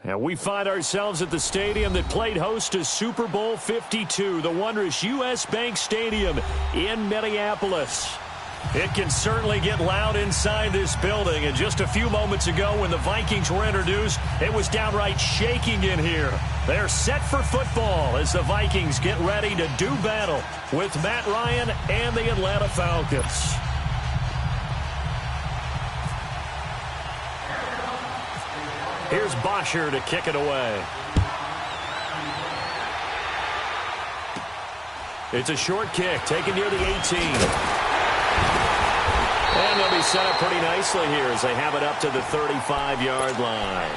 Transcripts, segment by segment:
And we find ourselves at the stadium that played host to Super Bowl 52, the wondrous U.S. Bank Stadium in Minneapolis. It can certainly get loud inside this building. And just a few moments ago when the Vikings were introduced, it was downright shaking in here. They're set for football as the Vikings get ready to do battle with Matt Ryan and the Atlanta Falcons. Here's Bosher to kick it away. It's a short kick taken near the 18. And they'll be set up pretty nicely here as they have it up to the 35-yard line.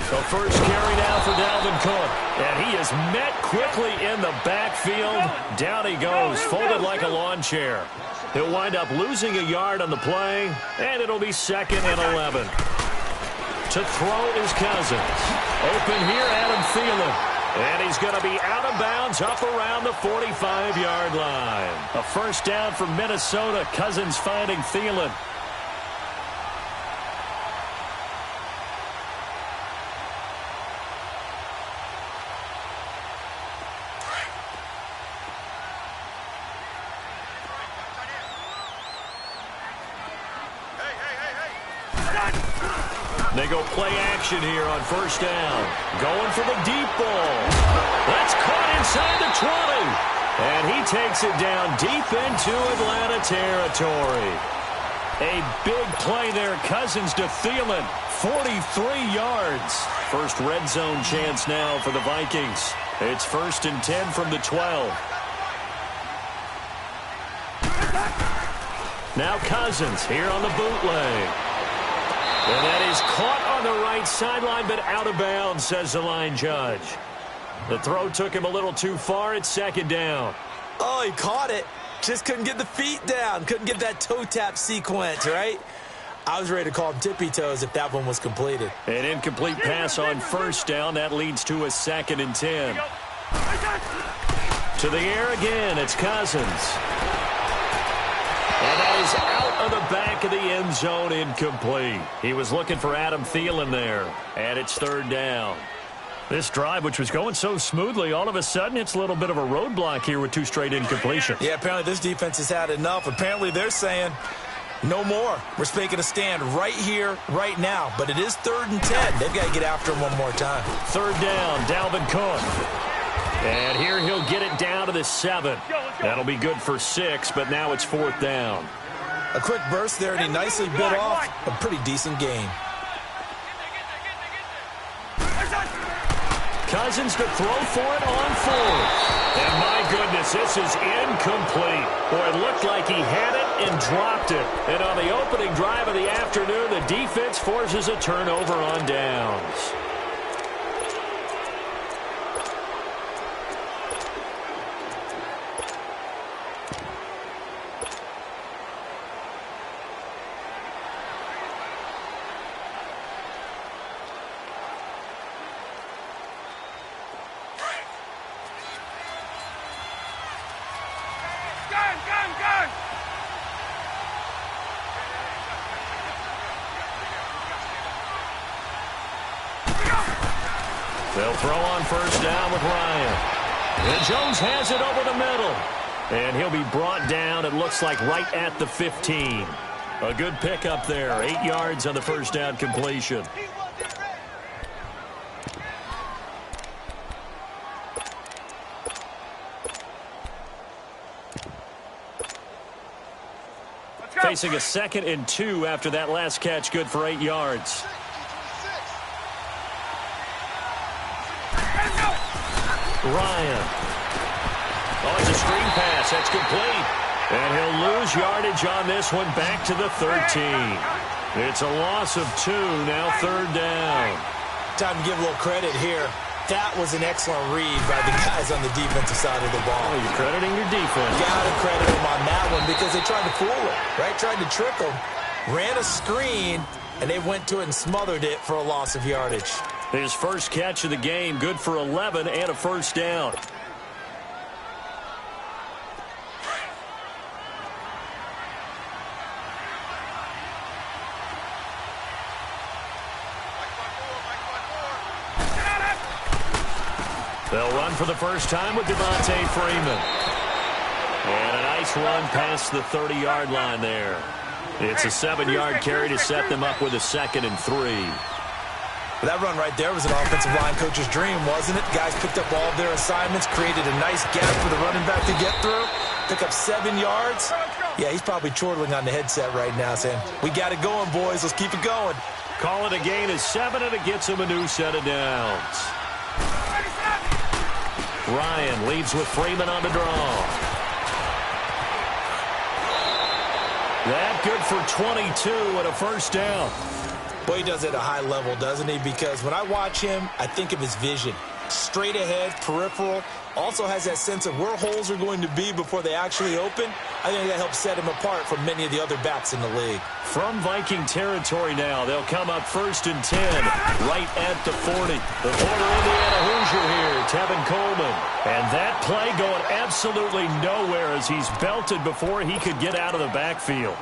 The first carry now for Dalvin Cook. And he is met quickly in the backfield. Down he goes, folded like a lawn chair. He'll wind up losing a yard on the play, and it'll be 2nd and 11. To throw is Cousins. Open here, Adam Thielen. And he's going to be out of bounds up around the 45-yard line. A first down for Minnesota. Cousins finding Thielen. They go play action here on first down. Going for the deep ball. That's caught inside the 20. And he takes it down deep into Atlanta territory. A big play there. Cousins to Thielen. 43 yards. First red zone chance now for the Vikings. It's 1st and 10 from the 12. Now Cousins here on the bootleg. And that is caught on the right sideline, but out of bounds, says the line judge. The throw took him a little too far. It's 2nd down. Oh, he caught it. Just couldn't get the feet down. Couldn't get that toe tap sequence, right? I was ready to call him tippy toes if that one was completed. An incomplete pass on first down. That leads to a 2nd and 10. To the air again. It's Cousins. And that is out of the back of the end zone, incomplete. He was looking for Adam Thielen there. And it's 3rd down. This drive, which was going so smoothly, all of a sudden it's a little bit of a roadblock here with 2 straight incompletions. Yeah, apparently this defense has had enough. Apparently they're saying no more. We're making a stand right here, right now. But it is 3rd and 10. They've got to get after him one more time. 3rd down, Dalvin Cook. And here he'll get it down to the 7. That'll be good for 6, but now it's 4th down. A quick burst there, and he nicely bit off a pretty decent gain. Cousins to throw for it on 4th. And my goodness, this is incomplete. Boy, it looked like he had it and dropped it. And on the opening drive of the afternoon, the defense forces a turnover on downs. They'll throw on first down with Ryan. And Jones has it over the middle. And he'll be brought down, it looks like, right at the 15. A good pickup there. 8 yards on the first down completion. Facing a 2nd and 2 after that last catch, good for 8 yards. Ryan. Oh, it's a screen pass. That's complete. And he'll lose yardage on this one back to the 13. It's a loss of 2, now 3rd down. Time to give a little credit here. That was an excellent read by the guys on the defensive side of the ball. Oh, you're crediting your defense. Gotta credit them on that one because they tried to fool him, right? Tried to trick him. Ran a screen, and they went to it and smothered it for a loss of yardage. His first catch of the game, good for 11 and a first down. They'll run for the first time with Devontae Freeman. And a nice run past the 30-yard line there. It's a 7-yard carry to set them up with a 2nd and 3. That run right there was an offensive line coach's dream, wasn't it? Guys picked up all of their assignments, created a nice gap for the running back to get through, pick up 7 yards. Yeah, he's probably chortling on the headset right now saying, we got it going, boys. Let's keep it going. Call it a gain of 7, and it gets him a new set of downs. Ryan leads with Freeman on the draw. That good for 22 and a first down. Boy, he does it at a high level, doesn't he? Because when I watch him, I think of his vision. Straight ahead, peripheral. Also has that sense of where holes are going to be before they actually open. I think that helps set him apart from many of the other backs in the league. From Viking territory now, they'll come up 1st and 10, right at the 40. The former Indiana Hoosier here, Tevin Coleman. And that play going absolutely nowhere as he's belted before he could get out of the backfield.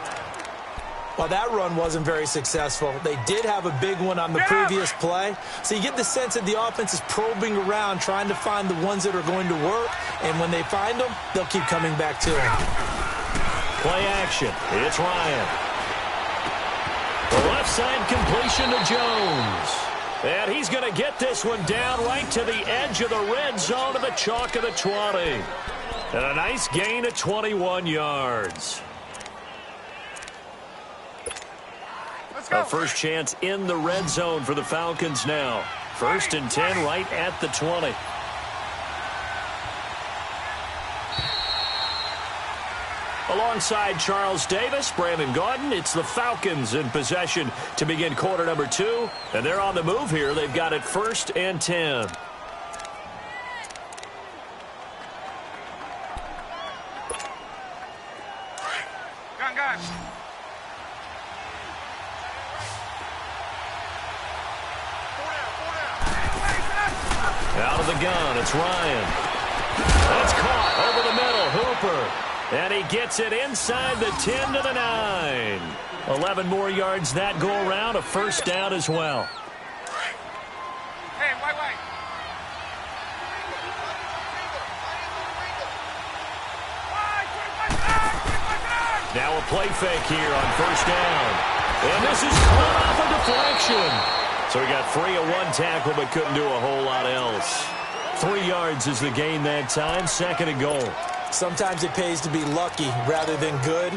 Well, that run wasn't very successful. They did have a big one on the previous play. So you get the sense that the offense is probing around, trying to find the ones that are going to work. And when they find them, they'll keep coming back to them. Play action. It's Ryan. The left side completion to Jones. And he's going to get this one down right to the edge of the red zone of the chalk of the 20. And a nice gain of 21 yards. A first chance in the red zone for the Falcons now. 1st and 10 right at the 20. Alongside Charles Davis, Brandon Gaudin, it's the Falcons in possession to begin quarter number 2. And they're on the move here. They've got it 1st and 10. Out of the gun, it's Ryan. That's caught over the middle, Hooper. And he gets it inside the 10 to the 9. 11 more yards that go around, a first down as well. Hey, wait. Now a play fake here on first down. And this is caught off a deflection. So he got free of one tackle but couldn't do a whole lot else. 3 yards is the gain that time, 2nd and goal. Sometimes it pays to be lucky rather than good.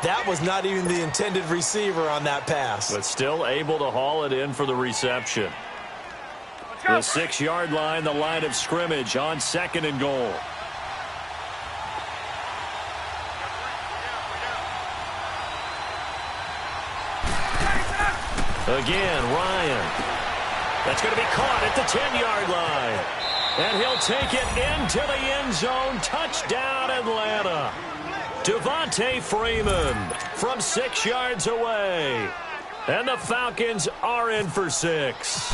That was not even the intended receiver on that pass. But still able to haul it in for the reception. The 6-yard line, the line of scrimmage on 2nd and goal. Again, Ryan. That's going to be caught at the 10-yard line. And he'll take it into the end zone. Touchdown, Atlanta. Devontae Freeman from 6 yards away. And the Falcons are in for 6.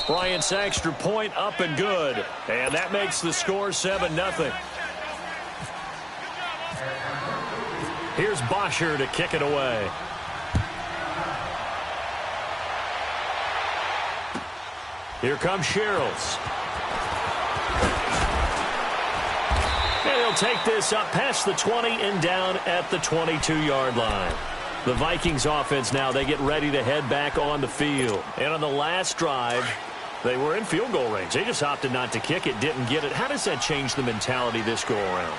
Bryant's extra point up and good. And that makes the score 7-0. Here's Bosher to kick it away. Here comes Sherrills. And he'll take this up past the 20 and down at the 22-yard line. The Vikings offense now, they get ready to head back on the field. And on the last drive, they were in field goal range. They just opted not to kick it, didn't get it. How does that change the mentality this go around?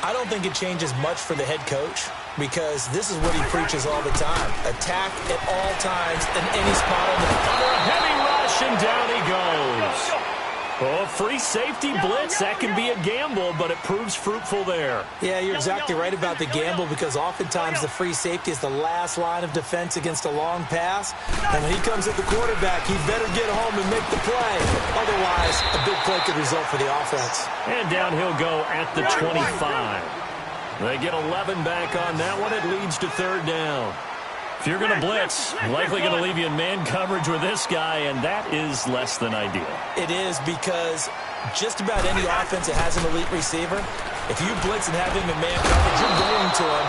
I don't think it changes much for the head coach because this is what he preaches all the time. Attack at all times in any spot on the under a heavy rush, and down he goes. Oh, free safety blitz. That can be a gamble, but it proves fruitful there. Yeah, you're exactly right about the gamble because oftentimes the free safety is the last line of defense against a long pass. And when he comes at the quarterback, he better get home and make the play. Otherwise, a big play could result for the offense. And down he'll go at the 25. They get 11 back on that one. It leads to third down. If you're going to blitz, likely going to leave you in man coverage with this guy, and that is less than ideal. It is because just about any offense that has an elite receiver, if you blitz and have him in man coverage, you're going to him,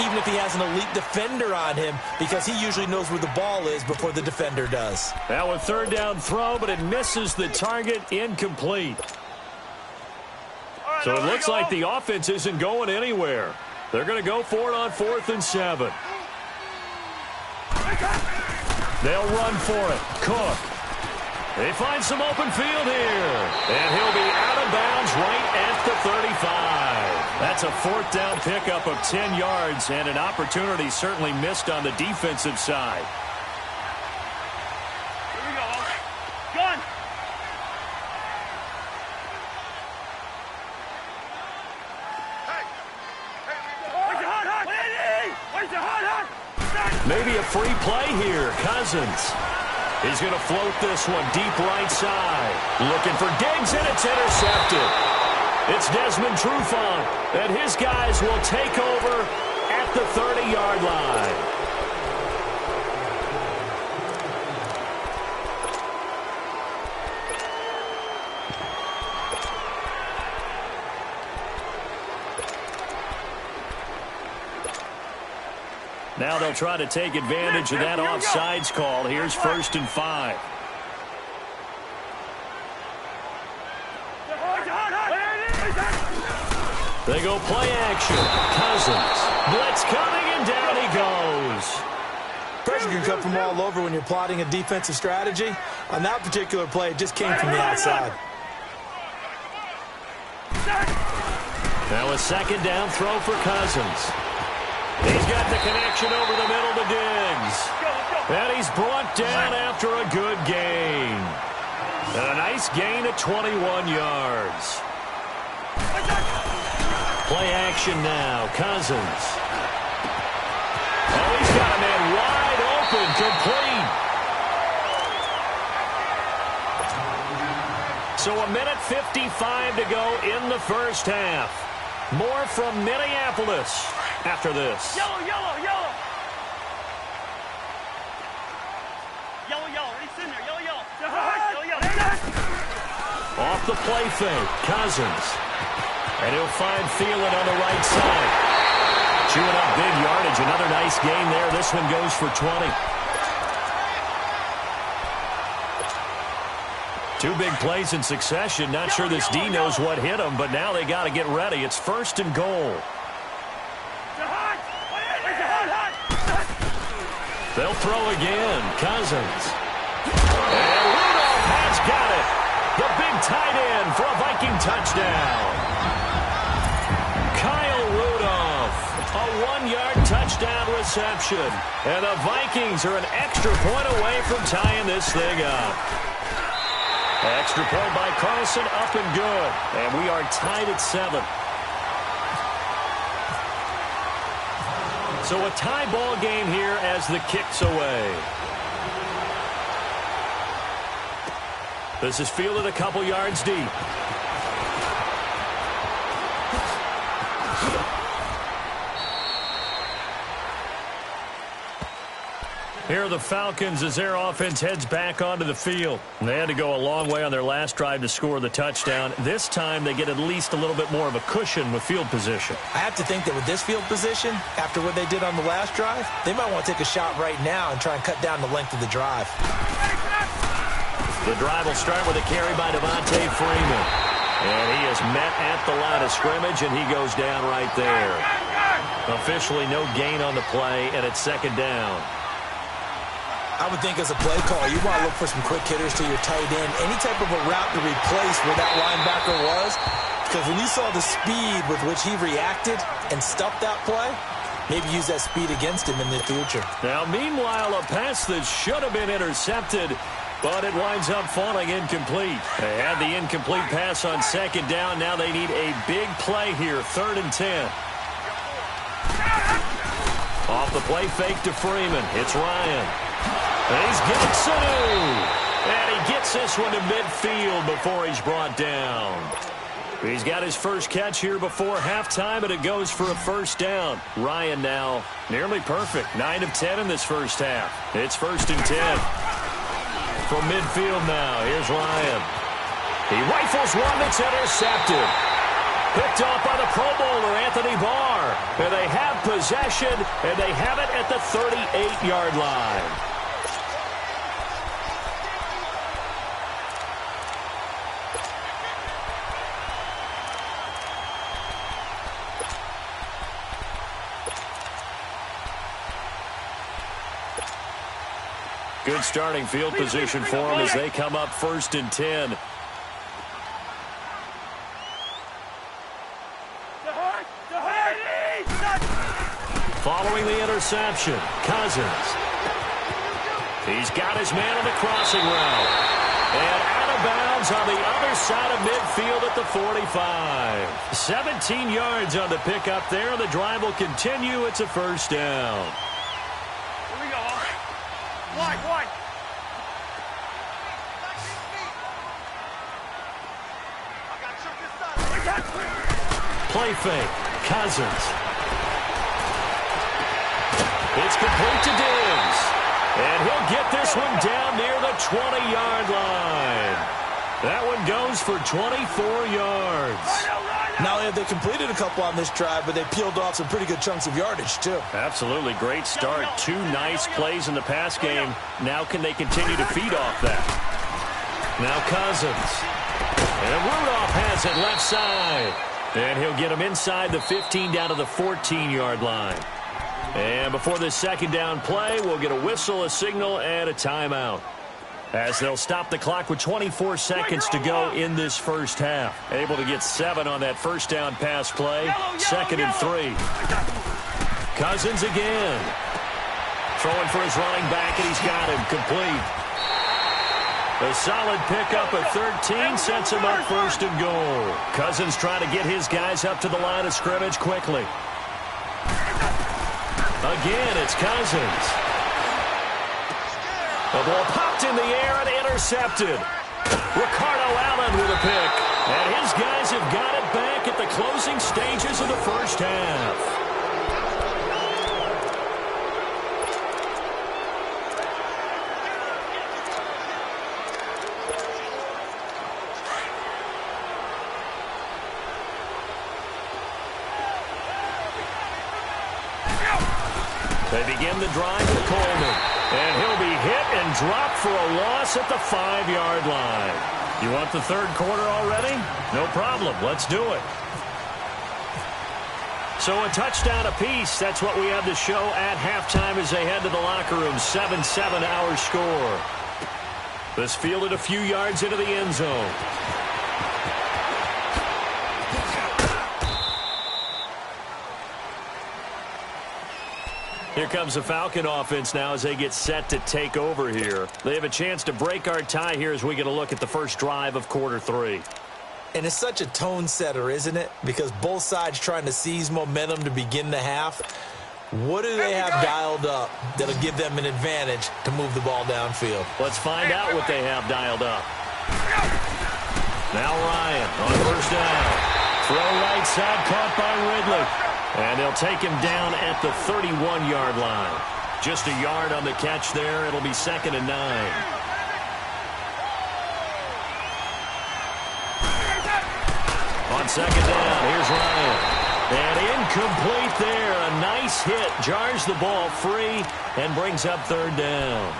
even if he has an elite defender on him, because he usually knows where the ball is before the defender does. Now a third down throw, but it misses the target, incomplete. So it looks like the offense isn't going anywhere. They're going to go for it on 4th and 7. They'll run for it. Cook. They find some open field here. And he'll be out of bounds right at the 35. That's a 4th down pickup of 10 yards and an opportunity certainly missed on the defensive side. Here we go. Gun. Maybe a free play here. Cousins. He's going to float this one deep right side. Looking for Diggs, and it's intercepted. It's Desmond Trufant, and his guys will take over at the 30-yard line. Now they'll try to take advantage of that offsides call. Here's 1st and 5. They go play action. Cousins. Blitz coming, and down he goes. Pressure can come from all over when you're plotting a defensive strategy. On that particular play, it just came from the outside. Now a 2nd down throw for Cousins. He's got the connection over the middle to Diggs. And he's brought down after a good gain. And a nice gain at 21 yards. Play action now. Cousins. Oh, he's got a man wide open. Complete. So a minute 55 to go in the first half. More from Minneapolis after this. Yellow, yellow, yellow. Yellow, yellow. It's in there. Yellow, yellow. Yellow, yellow. Off the play fake. Cousins. And he'll find Thielen on the right side. Chewing up big yardage. Another nice gain there. This one goes for 20. 2 big plays in succession. Not sure this D knows what hit him, but now they got to get ready. It's 1st and goal. They'll throw again. Cousins. And Rudolph has got it. The big tight end for a Viking touchdown. Kyle Rudolph, a 1-yard touchdown reception. And the Vikings are an extra point away from tying this thing up. Extra point by Carlson, up and good. And we are tied at 7. So a tie ball game here as the kick's away. This is fielded a couple yards deep. Here are the Falcons as their offense heads back onto the field. They had to go a long way on their last drive to score the touchdown. This time they get at least a little bit more of a cushion with field position. I have to think that with this field position, after what they did on the last drive, they might want to take a shot right now and try and cut down the length of the drive. The drive will start with a carry by Devontae Freeman. And he is met at the line of scrimmage, and he goes down right there. Officially no gain on the play, and it's 2nd down. I would think as a play call, you want to look for some quick hitters to your tight end. Any type of a route to replace where that linebacker was. Because when you saw the speed with which he reacted and stuffed that play, maybe use that speed against him in the future. Now, meanwhile, a pass that should have been intercepted but it winds up falling incomplete. They had the incomplete pass on second down. Now they need a big play here, 3rd and 10. Off the play fake to Freeman. It's Ryan. And he's getting Sanu. And he gets this one to midfield before he's brought down. He's got his first catch here before halftime, and it goes for a first down. Ryan now nearly perfect. 9 of 10 in this first half. It's 1st and 10. From midfield now, here's Ryan. He rifles one that's intercepted. Picked off by the Pro Bowler, Anthony Barr. And they have possession, and they have it at the 38-yard line. Good starting field position for them as they come up 1st and 10. Following the interception, Cousins. He's got his man on the crossing route. And out of bounds on the other side of midfield at the 45. 17 yards on the pickup there. The drive will continue. It's a first down. Here we go. Wide. Play fake. Cousins. It's complete to Diggs. And he'll get this one down near the 20-yard line. That one goes for 24 yards. Not only have they completed a couple on this drive, but they peeled off some pretty good chunks of yardage, too. Absolutely. Great start. 2 nice plays in the pass game. Now can they continue to feed off that? Now Cousins. And Rudolph has it left side. And he'll get him inside the 15 down to the 14-yard line. And before this second down play, we'll get a whistle, a signal, and a timeout. As they'll stop the clock with 24 seconds to go in this first half. Able to get 7 on that first down pass play. 2nd and 3. Cousins again. Throwing for his running back, and he's got him complete. A solid pickup at 13 sets him up 1st and goal. Cousins trying to get his guys up to the line of scrimmage quickly. Again, it's Cousins. The ball popped in the air and intercepted. Ricardo Allen with a pick. And his guys have got it back at the closing stages of the first half. They begin the drive with Coleman. And he'll be hit and dropped for a loss at the 5-yard line. You want the third quarter already? No problem. Let's do it. So a touchdown apiece. That's what we have to show at halftime as they head to the locker room. 7-7 our score. This fielded a few yards into the end zone. Here comes the Falcon offense now as they get set to take over here. They have a chance to break our tie here as we get a look at the first drive of quarter 3. And it's such a tone setter, isn't it? Because both sides trying to seize momentum to begin the half. What do they have dialed up that'll give them an advantage to move the ball downfield? Let's find out what they have dialed up. Now Ryan on first down. Throw right side caught by Ridley. And they'll take him down at the 31-yard line. Just a yard on the catch there. It'll be 2nd and 9. On second down, here's Ryan. And incomplete there. A nice hit. Jars the ball free and brings up 3rd down.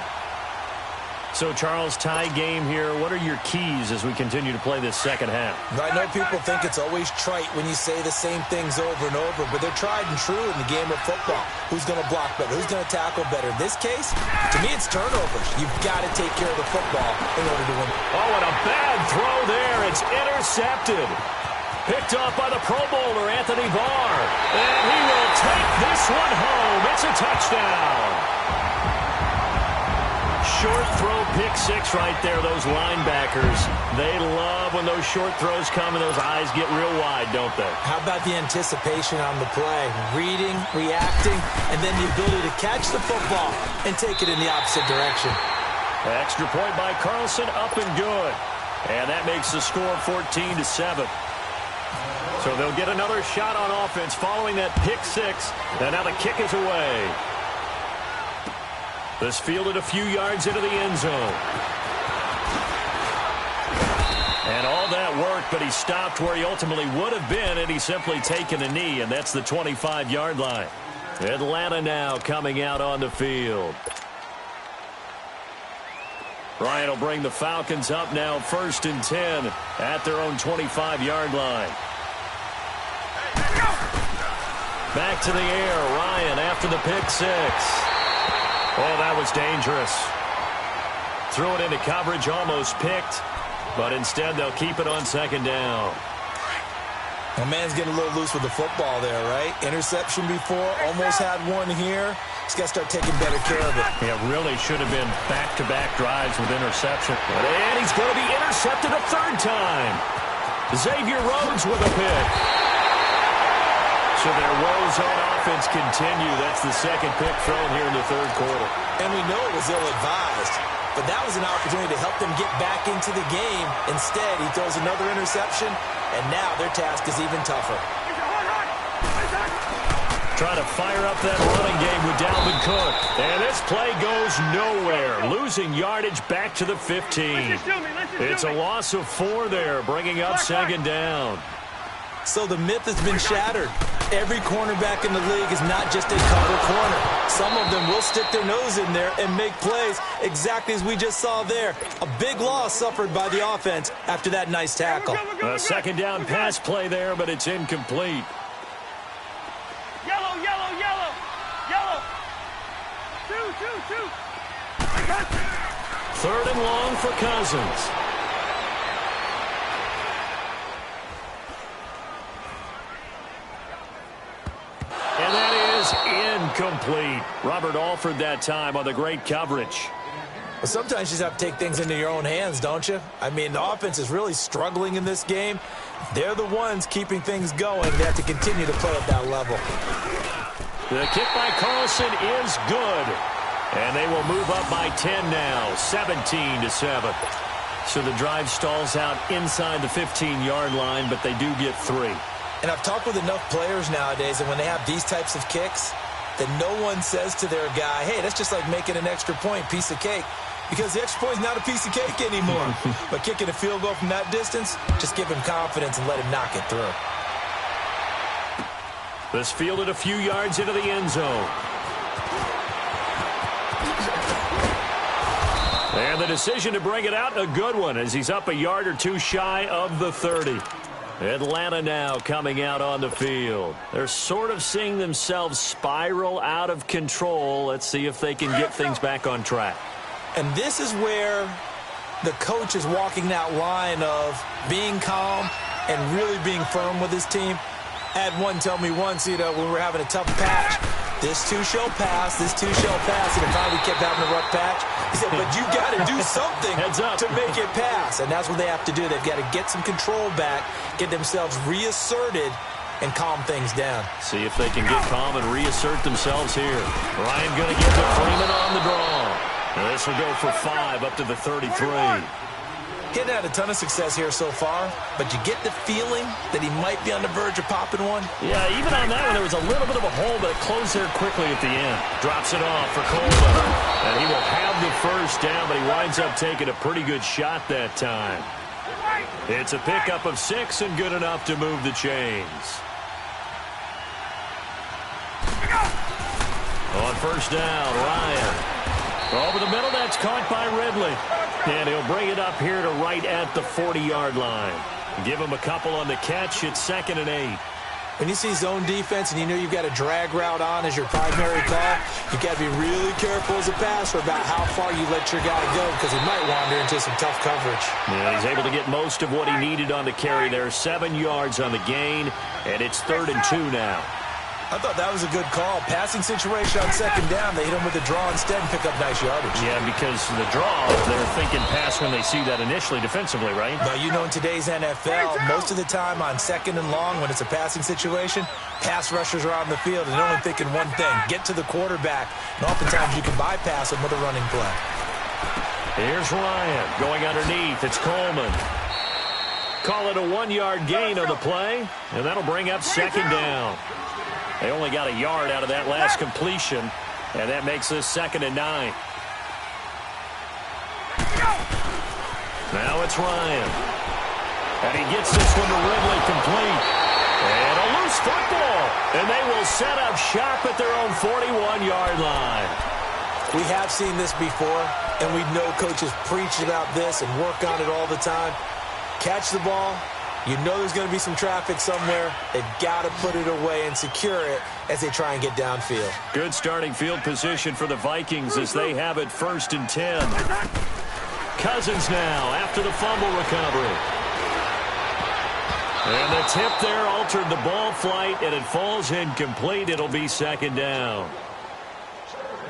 So, Charles, tie game here. What are your keys as we continue to play this second half? I know people think it's always trite when you say the same things over and over, but they're tried and true in the game of football. Who's going to block better? Who's going to tackle better? In this case, to me, it's turnovers. You've got to take care of the football in order to win. Oh, and a bad throw there. It's intercepted. Picked off by the Pro Bowler, Anthony Barr. And he will take this one home. It's a touchdown. short throw pick six right there, those linebackers. They love when those short throws come and those eyes get real wide, don't they? How about the anticipation on the play? Reading, reacting, and then the ability to catch the football and take it in the opposite direction. Extra point by Carlson, up and good. And that makes the score 14-7. So they'll get another shot on offense following that pick six. And now the kick is away. This fielded a few yards into the end zone. And all that work, but he stopped where he ultimately would have been, and he's simply taken a knee, and that's the 25-yard line. Atlanta now coming out on the field. Ryan will bring the Falcons up now 1st and 10 at their own 25-yard line. Back to the air. Ryan after the pick six. Oh, that was dangerous. Threw it into coverage, almost picked, but instead they'll keep it on 2nd down. My man's getting a little loose with the football there, right? Interception before, almost had one here. He's got to start taking better care of it. Yeah, really should have been back-to-back drives with interception. And he's going to be intercepted a 3rd time. Xavier Rhodes with a pick. So their woes on offense continue. That's the 2nd pick thrown here in the 3rd quarter. And we know it was ill-advised, but that was an opportunity to help them get back into the game. Instead, he throws another interception, and now their task is even tougher. Trying to fire up that running game with Dalvin Cook. And this play goes nowhere. Losing yardage back to the 15. It's a loss of 4 there, bringing up 2nd down. So the myth has been shattered. Every cornerback in the league is not just a cover corner. Some of them will stick their nose in there and make plays exactly as we just saw there. A big loss suffered by the offense after that nice tackle. A 2nd down pass play there, but it's incomplete. Yellow, yellow, yellow. Yellow. Two. 3rd and long for Cousins. And that is incomplete. Robert Alford that time on the great coverage. Well, sometimes you just have to take things into your own hands, don't you? I mean, the offense is really struggling in this game. They're the ones keeping things going. They have to continue to play at that level. The kick by Carlson is good. And they will move up by 10 now, 17-7. So the drive stalls out inside the 15-yard line, but they do get 3. And I've talked with enough players nowadays that when they have these types of kicks, that no one says to their guy, hey, that's just like making an extra point, piece of cake. Because the extra point is not a piece of cake anymore. But kicking a field goal from that distance, just give him confidence and let him knock it through. This fielded a few yards into the end zone. And the decision to bring it out, a good one, as he's up a yard or 2 shy of the 30. Atlanta now coming out on the field. They're sort of seeing themselves spiral out of control. Let's see if they can get things back on track. And this is where the coach is walking that line of being calm and really being firm with his team. I had one tell me once, when we were having a tough patch, this too shall pass, this too shall pass, and finally kept having a rough patch. He said, but you got to do something to make it pass, and that's what they have to do. They've got to get some control back, get themselves reasserted, and calm things down. See if they can get calm and reassert themselves here. Ryan going to get to Freeman on the draw. And this will go for 5 up to the 33. He hadn't had a ton of success here so far, but you get the feeling that he might be on the verge of popping one. Yeah, even on that one, there was a little bit of a hole, but it closed there quickly at the end. Drops it off for Coleman. And he will have the 1st down, but he winds up taking a pretty good shot that time. It's a pickup of 6 and good enough to move the chains. On 1st down, Ryan. Over the middle, that's caught by Ridley. And he'll bring it up here to right at the 40-yard line. Give him a couple on the catch. It's 2nd and 8. When you see zone defense and you know you've got a drag route on as your primary call, you've got to be really careful as a passer about how far you let your guy go because he might wander into some tough coverage. Yeah, he's able to get most of what he needed on the carry there. 7 yards on the gain, and it's 3rd and 2 now. I thought that was a good call. Passing situation on second down. They hit him with a draw instead and pick up nice yardage. Yeah, because the draw, they're thinking pass when they see that initially defensively, right? Now, you know, in today's NFL, most of the time on second and long, when it's a passing situation, pass rushers are on the field and they're only thinking one thing, get to the quarterback. And oftentimes you can bypass them with a running play. Here's Ryan going underneath. It's Coleman. Call it a 1-yard gain on the play, and that'll bring up second down. They only got a yard out of that last completion, and that makes this 2nd and 9. Now it's Ryan. And he gets this one to Ridley complete. And a loose football. And they will set up shop at their own 41-yard line. We have seen this before, and we know coaches preach about this and work on it all the time. Catch the ball. You know there's going to be some traffic somewhere. They've got to put it away and secure it as they try and get downfield. Good starting field position for the Vikings as they have it 1st and 10. Cousins now after the fumble recovery. And the tip there altered the ball flight, and it falls incomplete. It'll be 2nd down.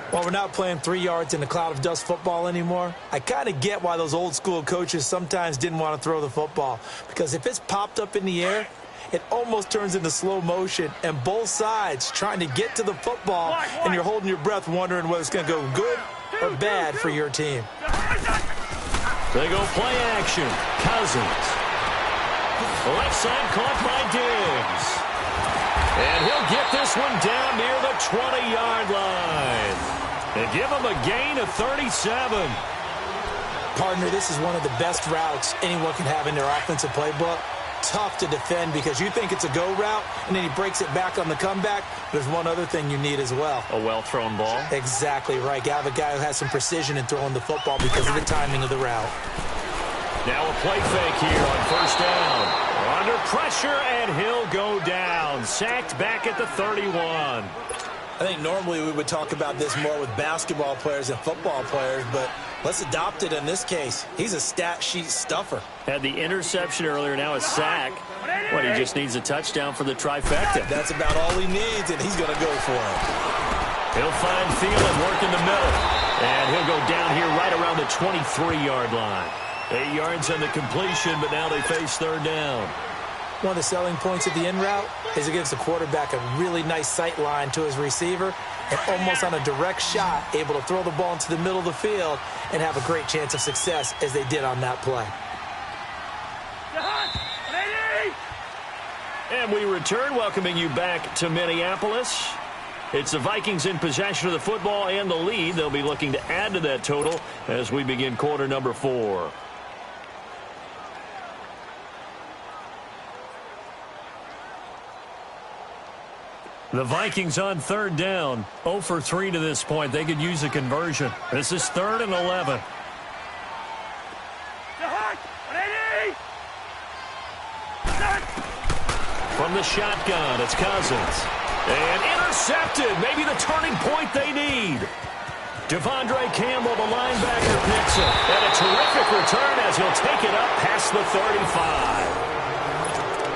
While we're not playing 3 yards in a cloud of dust football anymore, I kind of get why those old school coaches sometimes didn't want to throw the football. Because if it's popped up in the air, it almost turns into slow motion, and both sides trying to get to the football, and you're holding your breath wondering whether it's going to go good or bad for your team. They go play action. Cousins. Left side caught by Diggs. And he'll get this one down near the 20-yard line. They give him a gain of 37. Partner, this is one of the best routes anyone can have in their offensive playbook. Tough to defend because you think it's a go route, and then he breaks it back on the comeback. There's one other thing you need as well. A well-thrown ball. Exactly right. You have a guy who has some precision in throwing the football because of the timing of the route. Now a play fake here on 1st down. Under pressure, and he'll go down. Sacked back at the 31. I think normally we would talk about this more with basketball players and football players, but let's adopt it in this case. He's a stat sheet stuffer. Had the interception earlier, now a sack. What, he just needs a touchdown for the trifecta. That's about all he needs, and he's going to go for it. He'll find Thielen, work in the middle. And he'll go down here right around the 23-yard line. 8 yards on the completion, but now they face 3rd down. One of the selling points of the in route is it gives the quarterback a really nice sight line to his receiver and almost on a direct shot able to throw the ball into the middle of the field and have a great chance of success as they did on that play. And we return, welcoming you back to Minneapolis. It's the Vikings in possession of the football and the lead. They'll be looking to add to that total as we begin quarter number 4. The Vikings on 3rd down. 0 for 3 to this point. They could use a conversion. This is 3rd and 11. From the shotgun, it's Cousins. And intercepted. Maybe the turning point they need. Devondre Campbell, the linebacker, picks it. And a terrific return as he'll take it up past the 35.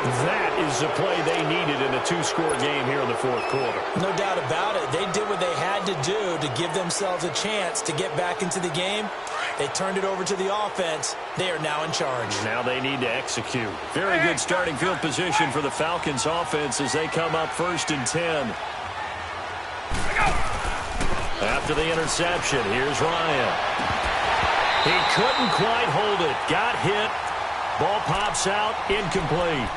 That is the play they needed in a 2-score game here in the 4th quarter. No doubt about it. They did what they had to do to give themselves a chance to get back into the game. They turned it over to the offense. They are now in charge. Now they need to execute. Very good starting field position for the Falcons offense as they come up 1st and 10. After the interception, here's Ryan. He couldn't quite hold it. Got hit. Ball pops out. Incomplete.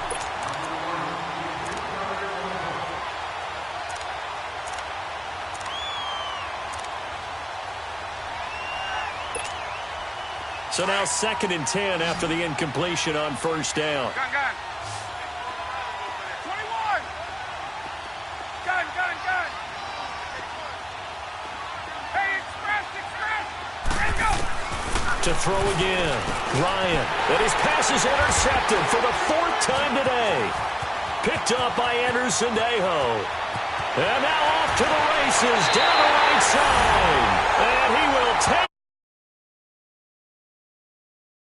So now 2nd and 10 after the incompletion on 1st down. Gun. 21. Gun. Hey, express. And go. To throw again. Ryan. And his pass is intercepted for the 4th time today. Picked up by Anderson Dejo. And now off to the races down the right side. And he will take